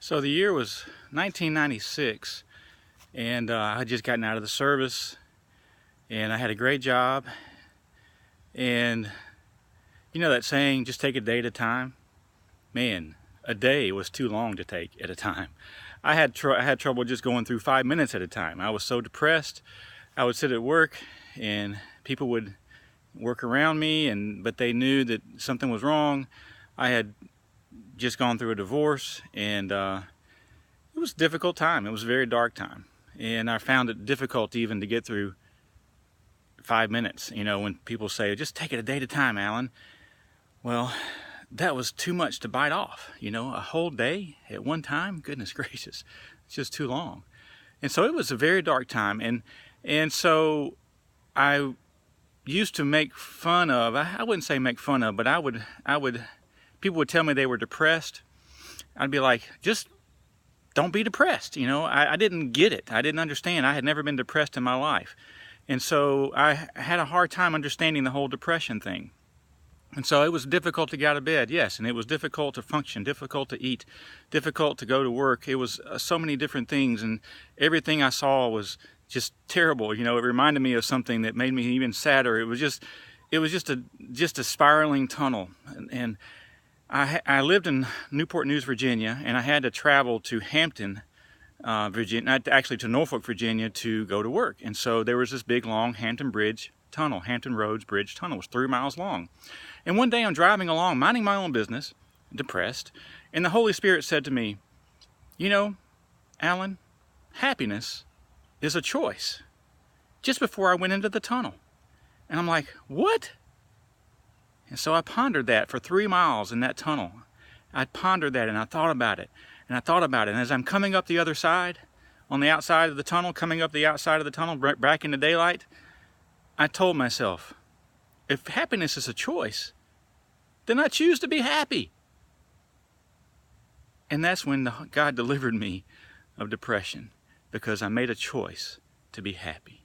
So the year was 1996, and I had just gotten out of the service, and I had a great job. And you know that saying, just take a day at a time? Man, a day was too long to take at a time. I had trouble just going through 5 minutes at a time. I was so depressed. I would sit at work, and people would work around me, but they knew that something was wrong. I had just gone through a divorce, and it was a difficult time. It was a very dark time, and I found it difficult even to get through 5 minutes. You know, when people say, just take it a day at a time, Alan. Well, that was too much to bite off. You know, a whole day at one time, goodness gracious, it's just too long. And so it was a very dark time, and so I used to make fun of, I wouldn't say make fun of, but I would, people would tell me they were depressed. I'd be like, just don't be depressed. You know, I didn't get it. I didn't understand. I had never been depressed in my life. And so I had a hard time understanding the whole depression thing. And so it was difficult to get out of bed, yes, and it was difficult to function, difficult to eat, difficult to go to work. It was so many different things, and everything I saw was just terrible. You know, it reminded me of something that made me even sadder. It was just a spiraling tunnel. And I lived in Newport News, Virginia, and I had to travel to Hampton, Virginia, actually to Norfolk, Virginia, to go to work. And so there was this big, long Hampton Roads Bridge tunnel. It was 3 miles long. And one day I'm driving along, minding my own business, depressed, and the Holy Spirit said to me, you know, Alan, happiness is a choice. Just before I went into the tunnel. And I'm like, what? And so I pondered that for 3 miles in that tunnel. I pondered that, and I thought about it. And I thought about it. And as I'm coming up the other side, on the outside of the tunnel, coming up the outside of the tunnel, back into daylight, I told myself, if happiness is a choice, then I choose to be happy. And that's when God delivered me of depression, because I made a choice to be happy.